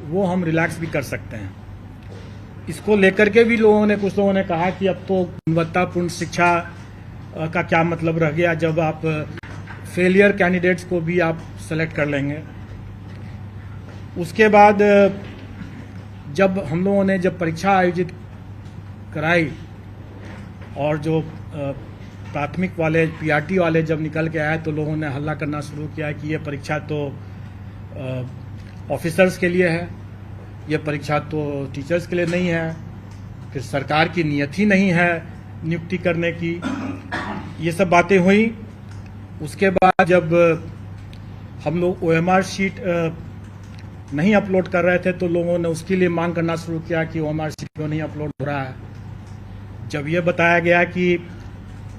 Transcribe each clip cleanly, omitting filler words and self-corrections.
वो हम रिलैक्स भी कर सकते हैं। इसको लेकर के भी कुछ लोगों ने कहा कि अब तो गुणवत्तापूर्ण शिक्षा का क्या मतलब रह गया जब आप फेलियर कैंडिडेट्स को भी आप सेलेक्ट कर लेंगे। उसके बाद जब हम लोगों ने परीक्षा आयोजित कराई और जो प्राथमिक वाले पीआरटी वाले जब निकल के आए तो लोगों ने हल्ला करना शुरू किया कि ये परीक्षा तो ऑफिसर्स के लिए है, ये परीक्षा तो टीचर्स के लिए नहीं है, फिर सरकार की नीयत ही नहीं है नियुक्ति करने की। ये सब बातें हुई। उसके बाद जब हम लोग ओएमआर शीट नहीं अपलोड कर रहे थे तो लोगों ने उसके लिए मांग करना शुरू किया कि ओएमआर शीट क्यों नहीं अपलोड हो रहा है। जब ये बताया गया कि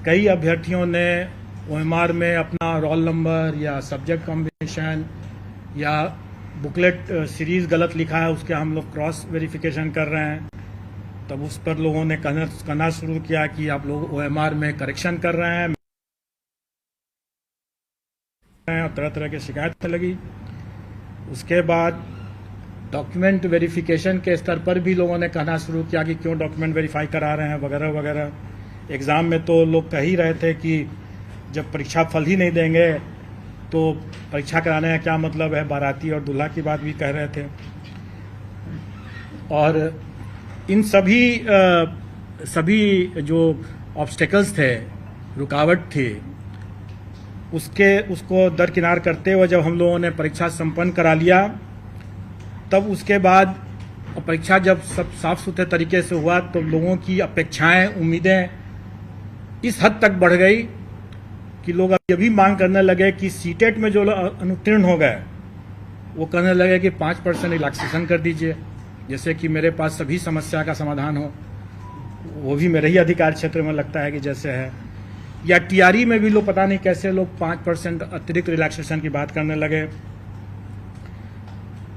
कई अभ्यर्थियों ने ओएमआर में अपना रोल नंबर या सब्जेक्ट कॉम्बिनेशन या बुकलेट सीरीज गलत लिखा है, उसके हम लोग क्रॉस वेरिफिकेशन कर रहे हैं, तब उस पर लोगों ने कहना शुरू किया कि आप लोग ओएमआर में करेक्शन कर रहे हैं और तरह तरह की शिकायत लगी। उसके बाद डॉक्यूमेंट वेरिफिकेशन के स्तर पर भी लोगों ने कहना शुरू किया कि क्यों डॉक्यूमेंट वेरीफाई करा रहे हैं वगैरह वगैरह। एग्ज़ाम में तो लोग कह ही रहे थे कि जब परीक्षा फल ही नहीं देंगे तो परीक्षा कराने का क्या मतलब है, बाराती और दूल्हा की बात भी कह रहे थे। और इन सभी जो ऑब्स्टेकल्स थे, रुकावट थी, उसको दरकिनार करते हुए जब हम लोगों ने परीक्षा संपन्न करा लिया, तब उसके बाद परीक्षा जब सब साफ सुथरे तरीके से हुआ तो लोगों की अपेक्षाएं, उम्मीदें इस हद तक बढ़ गई कि लोग अब ये भी मांग करने लगे कि सीटेट में जो अनुत्तीर्ण हो गए वो कहने लगे कि 5% रिलैक्सेशन कर दीजिए, जैसे कि मेरे पास सभी समस्या का समाधान हो। वो भी मेरे ही अधिकार क्षेत्र में लगता है कि जैसे है। या टीआरई में भी लोग पता नहीं कैसे लोग 5% अतिरिक्त रिलैक्सेशन की बात करने लगे।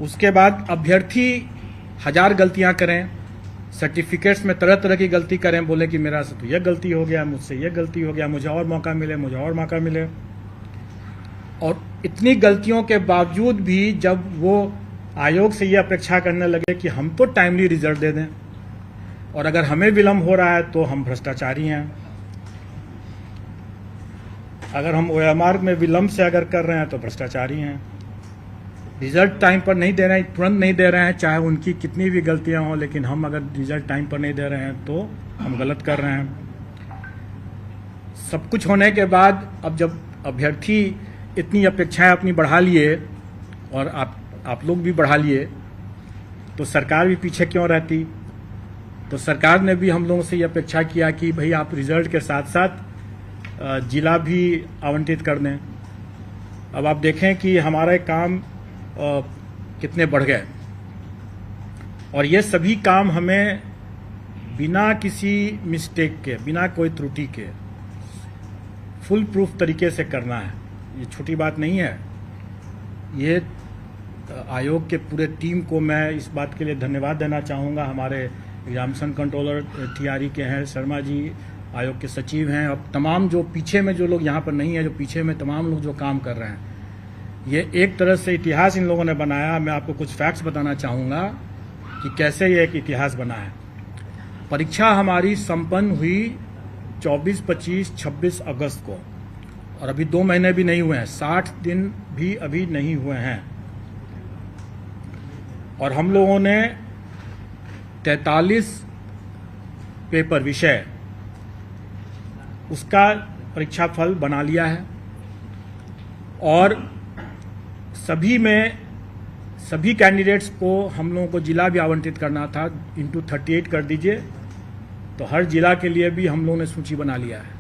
उसके बाद अभ्यर्थी 1000 गलतियां करें, सर्टिफिकेट्स में तरह तरह की गलती करें, बोले कि मेरा से तो यह गलती हो गया, मुझसे यह गलती हो गया, मुझे और मौका मिले, मुझे और मौका मिले। और इतनी गलतियों के बावजूद भी जब वो आयोग से ये अपेक्षा करने लगे कि हम तो टाइमली रिजल्ट दे दें और अगर हमें विलंब हो रहा है तो हम भ्रष्टाचारी हैं, अगर हम ओएमआर में विलंब से अगर कर रहे हैं तो भ्रष्टाचारी हैं, रिजल्ट टाइम पर नहीं दे रहे हैं, तुरंत नहीं दे रहे हैं, चाहे उनकी कितनी भी गलतियां हों, लेकिन हम अगर रिजल्ट टाइम पर नहीं दे रहे हैं तो हम गलत कर रहे हैं। सब कुछ होने के बाद अब जब अभ्यर्थी इतनी अपेक्षाएं अपनी बढ़ा लिए और आप लोग भी बढ़ा लिए तो सरकार भी पीछे क्यों रहती। तो सरकार ने भी हम लोगों से ये अपेक्षा किया कि भाई आप रिजल्ट के साथ साथ जिला भी आवंटित कर दें। अब आप देखें कि हमारे काम कितने बढ़ गए और ये सभी काम हमें बिना किसी मिस्टेक के, बिना कोई त्रुटि के फुल प्रूफ तरीके से करना है। ये छोटी बात नहीं है। ये आयोग के पूरे टीम को मैं इस बात के लिए धन्यवाद देना चाहूँगा। हमारे एग्जामिनेशन कंट्रोलर टीआरई के हैं शर्मा जी, आयोग के सचिव हैं, और तमाम जो पीछे में जो लोग यहाँ पर नहीं है, जो पीछे में तमाम लोग जो काम कर रहे हैं, ये एक तरह से इतिहास इन लोगों ने बनाया। मैं आपको कुछ फैक्ट्स बताना चाहूँगा कि कैसे ये एक इतिहास बना है। परीक्षा हमारी संपन्न हुई 24, 25, 26 अगस्त को और अभी 2 महीने भी नहीं हुए हैं, 60 दिन भी अभी नहीं हुए हैं। और हम लोगों ने 43 पेपर विषय उसका परीक्षा फल बना लिया है और सभी कैंडिडेट्स को हम लोगों को जिला भी आवंटित करना था, इंटू 38 कर दीजिए, तो हर जिला के लिए भी हम लोगों ने सूची बना लिया है।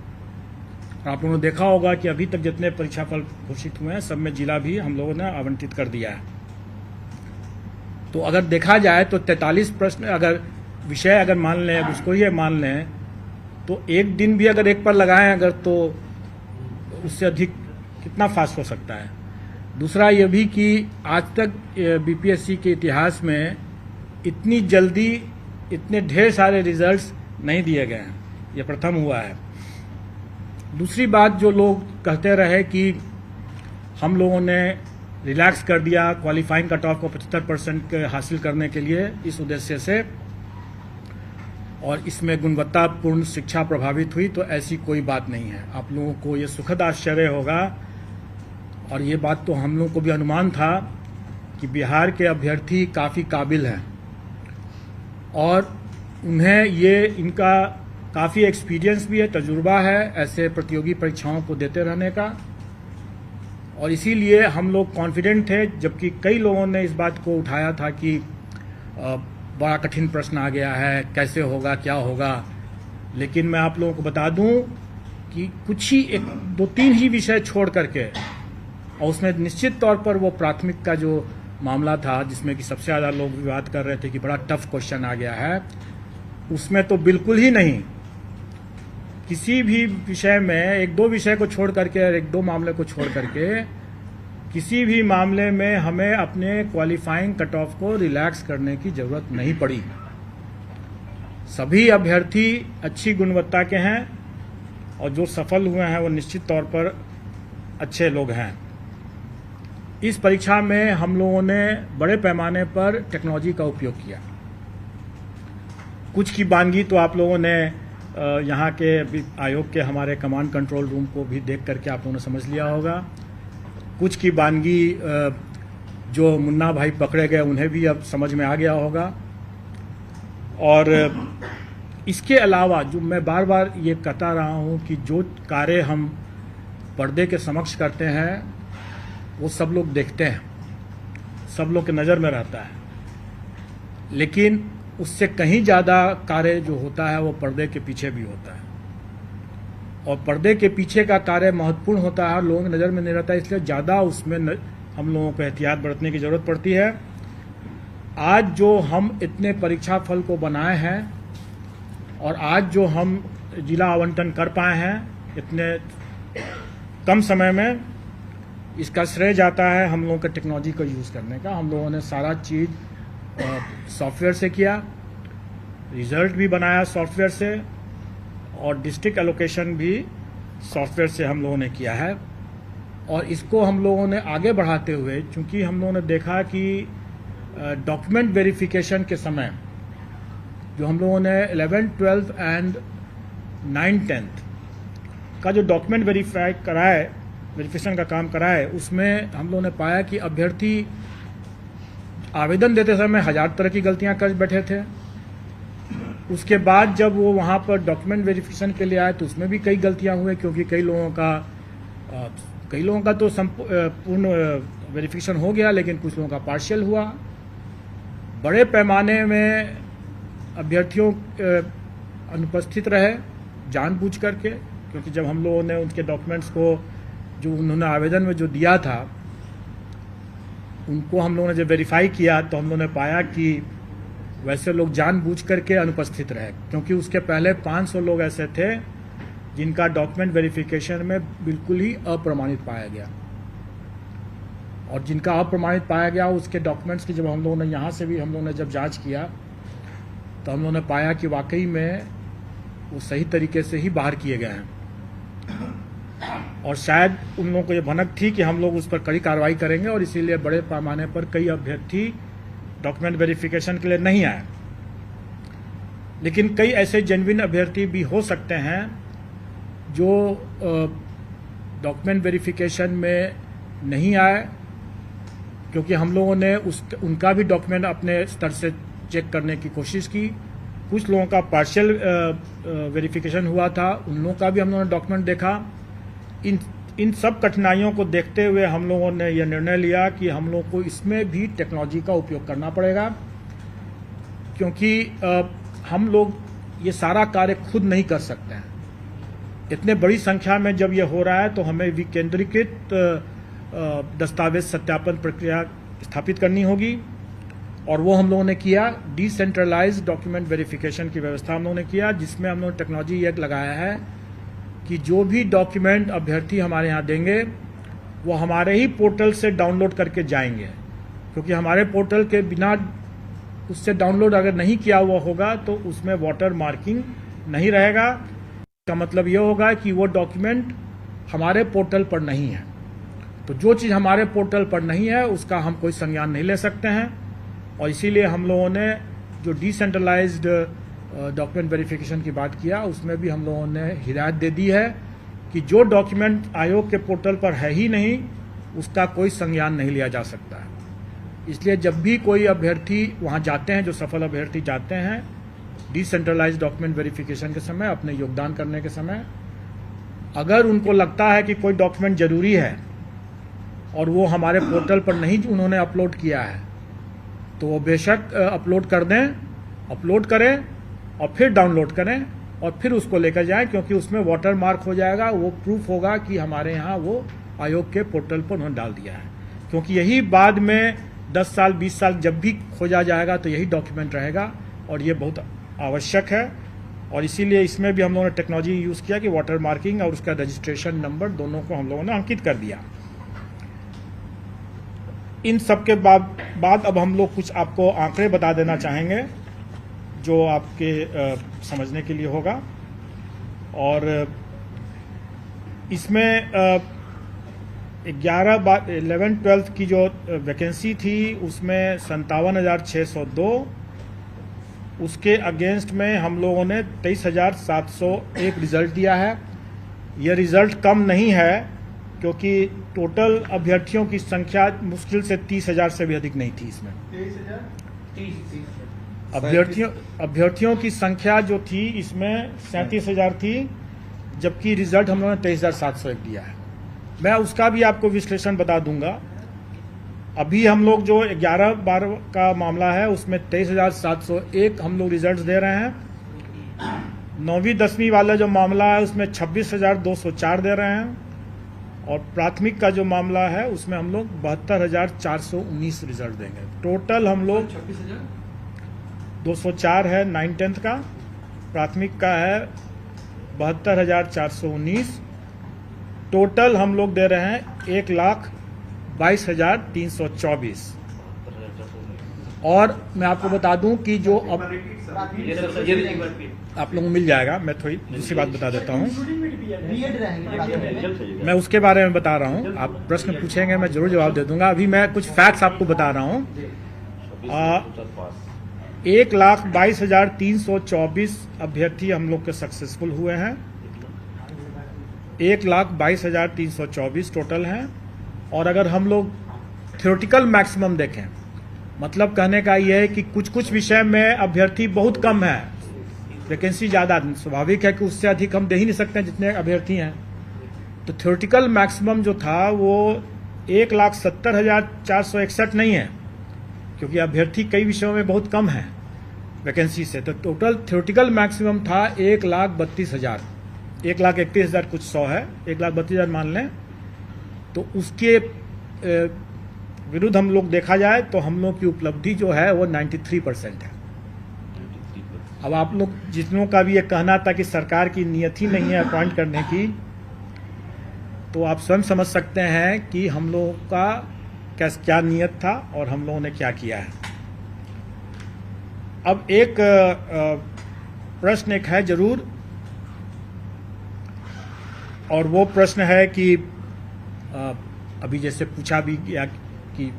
और आप लोगों ने देखा होगा कि अभी तक जितने परीक्षा फल घोषित हुए हैं सब में जिला भी हम लोगों ने आवंटित कर दिया है। तो अगर देखा जाए तो 43 प्रश्न अगर विषय अगर मान लें, उसको ये मान लें, तो एक दिन भी अगर एक पर लगाएं अगर, तो उससे अधिक कितना फास्ट हो सकता है। दूसरा ये भी कि आज तक बीपीएससी के इतिहास में इतनी जल्दी इतने ढेर सारे रिजल्ट्स नहीं दिए गए हैं, ये प्रथम हुआ है। दूसरी बात जो लोग कहते रहे कि हम लोगों ने रिलैक्स कर दिया क्वालिफाइंग कट ऑफ को 75% हासिल करने के लिए इस उद्देश्य से, और इसमें गुणवत्तापूर्ण शिक्षा प्रभावित हुई, तो ऐसी कोई बात नहीं है। आप लोगों को ये सुखद आश्चर्य होगा, और ये बात तो हम लोगों को भी अनुमान था कि बिहार के अभ्यर्थी काफ़ी काबिल हैं और उन्हें ये इनका काफ़ी एक्सपीरियंस भी है, तजुर्बा है ऐसे प्रतियोगी परीक्षाओं को देते रहने का, और इसीलिए हम लोग कॉन्फिडेंट थे। जबकि कई लोगों ने इस बात को उठाया था कि बड़ा कठिन प्रश्न आ गया है, कैसे होगा, क्या होगा, लेकिन मैं आप लोगों को बता दूं कि कुछ ही 2-3 ही विषय छोड़ करके, और उसमें निश्चित तौर पर वो प्राथमिक का जो मामला था जिसमें कि सबसे ज़्यादा लोग विवाद कर रहे थे कि बड़ा टफ क्वेश्चन आ गया है, उसमें तो बिल्कुल ही नहीं। किसी भी विषय में 1-2 विषय को छोड़ करके और 1-2 मामले को छोड़ करके किसी भी मामले में हमें अपने क्वालिफाइंग कट ऑफ को रिलैक्स करने की जरूरत नहीं पड़ी। सभी अभ्यर्थी अच्छी गुणवत्ता के हैं और जो सफल हुए हैं वो निश्चित तौर पर अच्छे लोग हैं। इस परीक्षा में हम लोगों ने बड़े पैमाने पर टेक्नोलॉजी का उपयोग किया। कुछ की बानगी तो आप लोगों ने यहाँ के आयोग के हमारे कमांड कंट्रोल रूम को भी देख करके आप लोगों ने समझ लिया होगा। कुछ की बानगी जो मुन्ना भाई पकड़े गए उन्हें भी अब समझ में आ गया होगा। और इसके अलावा जो मैं बार बार ये कहता रहा हूँ कि जो कार्य हम पर्दे के समक्ष करते हैं वो सब लोग देखते हैं, सब लोग के नज़र में रहता है, लेकिन उससे कहीं ज़्यादा कार्य जो होता है वो पर्दे के पीछे भी होता है, और पर्दे के पीछे का कार्य महत्वपूर्ण होता है, लोगों की नज़र में नहीं रहता, इसलिए ज़्यादा उसमें हम लोगों को एहतियात बरतने की ज़रूरत पड़ती है। आज जो हम इतने परीक्षा फल को बनाए हैं और आज जो हम जिला आवंटन कर पाए हैं इतने कम समय में, इसका श्रेय जाता है हम लोगों के टेक्नोलॉजी को यूज़ करने का। हम लोगों ने सारा चीज़ सॉफ्टवेयर से किया, रिजल्ट भी बनाया सॉफ्टवेयर से, और डिस्ट्रिक्ट एलोकेशन भी सॉफ्टवेयर से हम लोगों ने किया है। और इसको हम लोगों ने आगे बढ़ाते हुए, चूंकि हम लोगों ने देखा कि डॉक्यूमेंट वेरिफिकेशन के समय जो हम लोगों ने 11th, 12th and 9th, 10th का जो डॉक्यूमेंट वेरिफिकेशन का काम कराए, उसमें हम लोगों ने पाया कि अभ्यर्थी आवेदन देते समय 1000 तरह की गलतियां कर बैठे थे। उसके बाद जब वो वहाँ पर डॉक्यूमेंट वेरिफिकेशन के लिए आए तो उसमें भी कई गलतियां हुए, क्योंकि कई लोगों का तो पूर्ण वेरिफिकेशन हो गया, लेकिन कुछ लोगों का पार्शियल हुआ। बड़े पैमाने में अभ्यर्थियों अनुपस्थित रहे जानबूझ करके, क्योंकि जब हम लोगों ने उनके डॉक्यूमेंट्स को जो उन्होंने आवेदन में जो दिया था उनको हम लोगों ने जब वेरीफाई किया तो हम लोगों ने पाया कि वैसे लोग जानबूझ करके अनुपस्थित रहे, क्योंकि उसके पहले 500 लोग ऐसे थे जिनका डॉक्यूमेंट वेरिफिकेशन में बिल्कुल ही अप्रमाणित पाया गया, और जिनका अप्रमाणित पाया गया उसके डॉक्यूमेंट्स की जब हम लोगों ने यहाँ से भी हम लोगों ने जब जांच किया तो हम लोगों ने पाया कि वाकई में वो सही तरीके से ही बाहर किए गए हैं। और शायद उन लोगों को ये भनक थी कि हम लोग उस पर कड़ी कार्रवाई करेंगे, और इसीलिए बड़े पैमाने पर कई अभ्यर्थी डॉक्यूमेंट वेरिफिकेशन के लिए नहीं आए। लेकिन कई ऐसे जेन्युइन अभ्यर्थी भी हो सकते हैं जो डॉक्यूमेंट वेरिफिकेशन में नहीं आए, क्योंकि हम लोगों ने उनका भी डॉक्यूमेंट अपने स्तर से चेक करने की कोशिश की। कुछ लोगों का पार्शियल वेरिफिकेशन हुआ था, उन लोगों का भी हम लोगों ने डॉक्यूमेंट देखा। इन सब कठिनाइयों को देखते हुए हम लोगों ने यह निर्णय लिया कि हम लोग को इसमें भी टेक्नोलॉजी का उपयोग करना पड़ेगा, क्योंकि हम लोग ये सारा कार्य खुद नहीं कर सकते हैं। इतने बड़ी संख्या में जब ये हो रहा है तो हमें विकेंद्रीकृत दस्तावेज सत्यापन प्रक्रिया स्थापित करनी होगी, और वो हम लोगों ने किया। डिसेंट्रलाइज्ड डॉक्यूमेंट वेरिफिकेशन की व्यवस्था हम लोगों ने किया, जिसमें हम लोगों ने टेक्नोलॉजी ये लगाया है कि जो भी डॉक्यूमेंट अभ्यर्थी हमारे यहाँ देंगे वो हमारे ही पोर्टल से डाउनलोड करके जाएंगे, क्योंकि हमारे पोर्टल के बिना उससे डाउनलोड अगर नहीं किया हुआ होगा तो उसमें वाटर मार्किंग नहीं रहेगा। इसका मतलब ये होगा कि वो डॉक्यूमेंट हमारे पोर्टल पर नहीं है, तो जो चीज़ हमारे पोर्टल पर नहीं है उसका हम कोई संज्ञान नहीं ले सकते हैं, और इसीलिए हम लोगों ने जो डिसेंट्रलाइज्ड डॉक्यूमेंट वेरिफिकेशन की बात किया उसमें भी हम लोगों ने हिदायत दे दी है कि जो डॉक्यूमेंट आयोग के पोर्टल पर है ही नहीं उसका कोई संज्ञान नहीं लिया जा सकता है। इसलिए जब भी कोई अभ्यर्थी वहां जाते हैं, जो सफल अभ्यर्थी जाते हैं डिसेंट्रलाइज्ड डॉक्यूमेंट वेरिफिकेशन के समय, अपने योगदान करने के समय, अगर उनको लगता है कि कोई डॉक्यूमेंट जरूरी है और वो हमारे पोर्टल पर नहीं उन्होंने अपलोड किया है तो वो बेशक अपलोड कर दें, अपलोड करें और फिर डाउनलोड करें और फिर उसको लेकर जाएं, क्योंकि उसमें वाटर मार्क हो जाएगा, वो प्रूफ होगा कि हमारे यहाँ वो आयोग के पोर्टल पर उन्होंने डाल दिया है। क्योंकि यही बाद में 10 साल 20 साल जब भी खोजा जाएगा तो यही डॉक्यूमेंट रहेगा और ये बहुत आवश्यक है। और इसीलिए इसमें भी हम लोगों ने टेक्नोलॉजी यूज़ किया कि वाटर मार्किंग और उसका रजिस्ट्रेशन नंबर दोनों को हम लोगों ने अंकित कर दिया। इन सब के बाद अब हम लोग कुछ आपको आंकड़े बता देना चाहेंगे जो आपके समझने के लिए होगा। और इसमें 11-12 की जो वैकेंसी थी उसमें 57,602, उसके अगेंस्ट में हम लोगों ने 23,701 रिजल्ट दिया है। यह रिजल्ट कम नहीं है क्योंकि टोटल अभ्यर्थियों की संख्या मुश्किल से 30,000 से भी अधिक नहीं थी। इसमें 23,000 अभ्यर्थियों की संख्या जो थी इसमें 37,000 थी, जबकि रिजल्ट हम लोगों ने 23,701 दिया है। मैं उसका भी आपको विश्लेषण बता दूंगा। अभी हम लोग जो 11-12 का मामला है उसमें 23,701 हम लोग रिजल्ट दे रहे हैं। 9वीं-10वीं वाला जो मामला है उसमें 26,204 दे रहे हैं, और प्राथमिक का जो मामला है उसमें हम लोग 72,419 रिजल्ट देंगे। टोटल हम लोग 204 है 9-10 का, प्राथमिक का है 72,419। टोटल हम लोग दे रहे हैं 1,22,324। और मैं आपको बता दूं कि जो अब आप लोगों को मिल जाएगा, मैं थोड़ी दूसरी बात बता देता हूं, मैं उसके बारे में बता रहा हूं। आप प्रश्न पूछेंगे मैं जरूर जवाब दे दूंगा। अभी मैं कुछ फैक्ट्स आपको बता रहा हूं। 1,22,324 अभ्यर्थी हम लोग के सक्सेसफुल हुए हैं। 1,22,324 टोटल हैं। और अगर हम लोग थ्योरेटिकल मैक्सिमम देखें, मतलब कहने का यह है कि कुछ कुछ विषय में अभ्यर्थी बहुत कम है, वैकेंसी ज़्यादा, स्वाभाविक है कि उससे अधिक हम दे ही नहीं सकते हैं जितने अभ्यर्थी हैं। तो थ्योरेटिकल मैक्सिमम जो था वो 1,70,461 नहीं है, क्योंकि अभ्यर्थी कई विषयों में बहुत कम है वैकेंसी से। तो टोटल थ्योरेटिकल मैक्सिमम था 1,32,000, 1,31,000 कुछ 100 है, 1,32,000 मान लें। तो उसके विरुद्ध हम लोग देखा जाए तो हम लोग की उपलब्धि जो है वो 93% है। अब आप लोग जितनों का भी ये कहना था कि सरकार की नियत ही नहीं है अपॉइंट करने की, तो आप स्वयं समझ सकते हैं कि हम लोगों का क्या नियत था और हम लोगों ने क्या किया है। अब एक प्रश्न एक है जरूर, और वो प्रश्न है कि अभी जैसे पूछा भी गया कि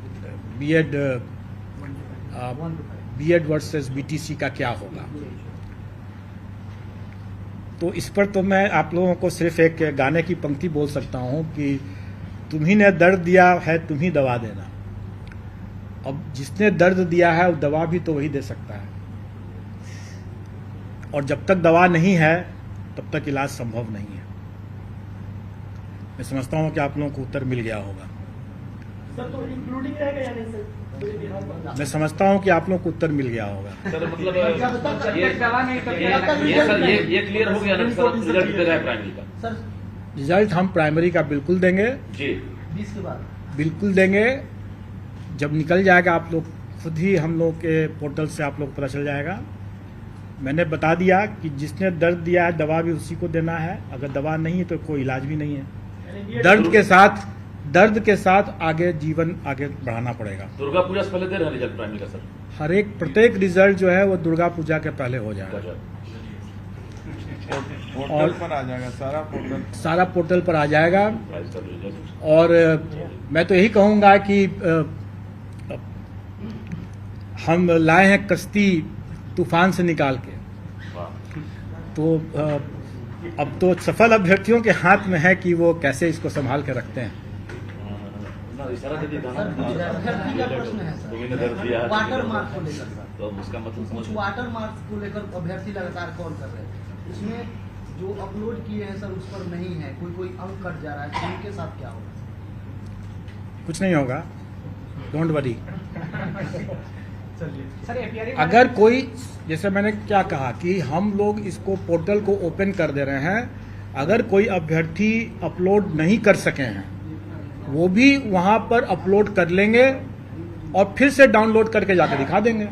बीएड वर्सेस बीटीसी का क्या होगा। तो इस पर तो मैं आप लोगों को सिर्फ एक गाने की पंक्ति बोल सकता हूं कि तुम्ही ने दर्द दिया है तुम ही दवा देना। अब जिसने दर्द दिया है वो दवा भी तो वही दे सकता है, और जब तक दवा नहीं है तब तक इलाज संभव नहीं है। मैं समझता हूं कि आप लोगों को उत्तर मिल गया होगा। सर तो इंक्लूडिंग रहेगा या नहीं सर? मैं समझता हूं कि आप लोगों को उत्तर मिल गया होगा। सर मतलब ये क्लियर हो गया ना सर, रिजल्ट दे रहा है प्राइमरी का। सर रिजल्ट हम प्राइमरी का बिल्कुल देंगे जी, 20 के बाद बिल्कुल देंगे। जब निकल जाएगा आप लोग खुद ही हम लोग के पोर्टल से आप लोग पता चल जाएगा। मैंने बता दिया कि जिसने दर्द दिया है दवा भी उसी को देना है, अगर दवा नहीं है तो कोई इलाज भी नहीं है। दर्द के साथ आगे जीवन आगे बढ़ाना पड़ेगा। दुर्गा पूजा से पहले दे रहे हैं रिजल्ट प्राइमरी का सर? प्रत्येक रिजल्ट जो है वो दुर्गा पूजा के पहले हो जाएगा। पोर्टल पर आ जाएगा, सारा पोर्टल पर आ जाएगा। प्राइस का रिजल्ट और मैं तो यही कहूँगा कि हम लाए हैं कश्ती तूफान से निकाल के, तो अब तो सफल अभ्यर्थियों के हाथ में है कि वो कैसे इसको संभाल के रखते हैं। इशारा दे दिया था सर, कुछ अभ्यर्थी का प्रश्न है सर। गोविंद दर दिया है। वाटर मार्क को लेकर सर, तो उसका मतलब कुछ वाटर मार्क को लेकर अभ्यर्थी लगातार कॉल कर रहे हैं, उसमें जो अपलोड किए हैं सर उस पर नहीं है, कोई अंक कट जा रहा है, तो उनके साथ क्या होगा? कुछ नहीं होगा, डोंट वरी। सर अगर कोई, जैसे मैंने क्या कहा कि हम लोग इसको पोर्टल को ओपन कर दे रहे हैं, अगर कोई अभ्यर्थी अपलोड नहीं कर सके हैं वो भी वहां पर अपलोड कर लेंगे और फिर से डाउनलोड करके जाकर दिखा देंगे।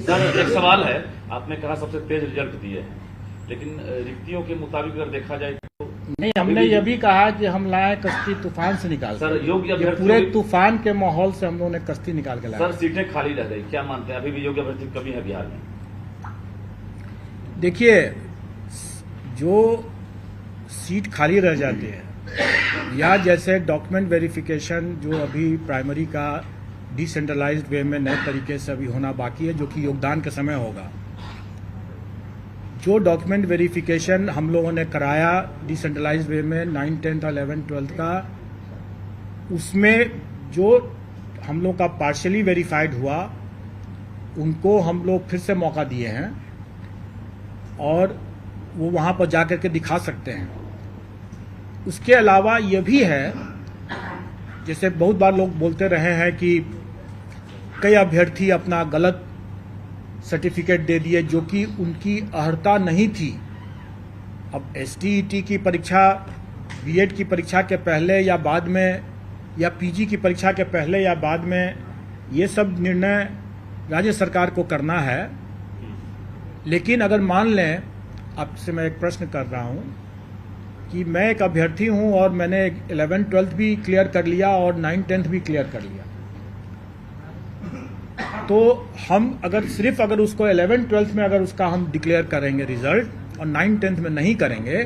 सर एक सवाल है, आपने कहा सबसे तेज रिजल्ट दिए हैं, लेकिन रिक्तियों के मुताबिक अगर देखा जाए तो नहीं, हमने ये भी कहा कि हम लाए कश्ती तूफान से निकाल सर, योग्य के, अभ्यर्थी पूरे तूफान के माहौल से हम लोगों ने कश्ती निकाल के लाया। सर सीटें खाली रह गई, क्या मानते हैं अभी भी योग्य अभ्यर्थी की कमी है बिहार में? देखिए, जो सीट खाली रह जाती है या जैसे डॉक्यूमेंट वेरिफिकेशन जो अभी प्राइमरी का डिसेंट्रलाइज्ड वे में नए तरीके से अभी होना बाकी है, जो कि योगदान के समय होगा, जो डॉक्यूमेंट वेरिफिकेशन हम लोगों ने कराया डिसेंट्रलाइज्ड वे में 9, 10th, 11, 12th का, उसमें जो हम लोग का पार्शियली वेरीफाइड हुआ उनको हम लोग फिर से मौका दिए हैं और वो वहाँ पर जा कर के दिखा सकते हैं। उसके अलावा ये भी है, जैसे बहुत बार लोग बोलते रहे हैं कि कई अभ्यर्थी अपना गलत सर्टिफिकेट दे दिए जो कि उनकी अर्हता नहीं थी। अब STET की परीक्षा, B.Ed की परीक्षा के पहले या बाद में, या PG की परीक्षा के पहले या बाद में, ये सब निर्णय राज्य सरकार को करना है। लेकिन अगर मान लें, आपसे मैं एक प्रश्न कर रहा हूं कि मैं एक अभ्यर्थी हूं और मैंने 11, 12th भी क्लियर कर लिया और 9, 10th भी क्लियर कर लिया, तो हम अगर उसको 11, 12th में अगर उसका हम डिक्लेयर करेंगे रिजल्ट और 9, 10th में नहीं करेंगे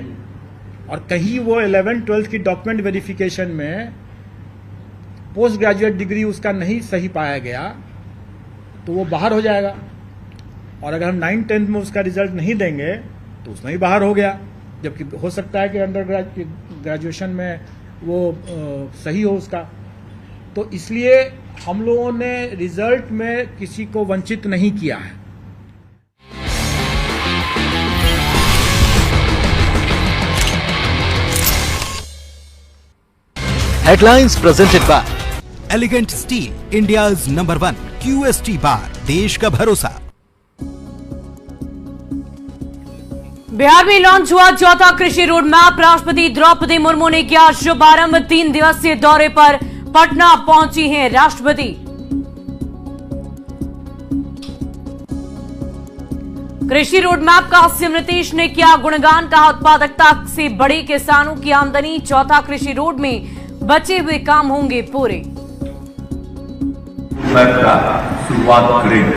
और कहीं वो 11, 12th की डॉक्यूमेंट वेरिफिकेशन में पोस्ट ग्रेजुएट डिग्री उसका नहीं सही पाया गया तो वो बाहर हो जाएगा। और अगर हम 9, 10th में उसका रिजल्ट नहीं देंगे तो उसमें ही बाहर हो गया, जबकि हो सकता है कि अंडर ग्रेजुएशन में वो सही हो उसका। तो इसलिए हम लोगों ने रिजल्ट में किसी को वंचित नहीं किया है। Headlines presented by Elegant Steel, India's #1 QST बार, देश का भरोसा। बिहार में लॉन्च हुआ चौथा कृषि रोड मैप, राष्ट्रपति द्रौपदी मुर्मू ने किया शुभारंभ। 3 दिवसीय दौरे पर पटना पहुंची हैं राष्ट्रपति। कृषि रोड मैप का सीएम नीतीश ने किया गुणगान, कहा उत्पादकता से बढ़ी किसानों की आमदनी, चौथा कृषि रोड में बचे हुए काम होंगे पूरे। शुरुआत करेंगे।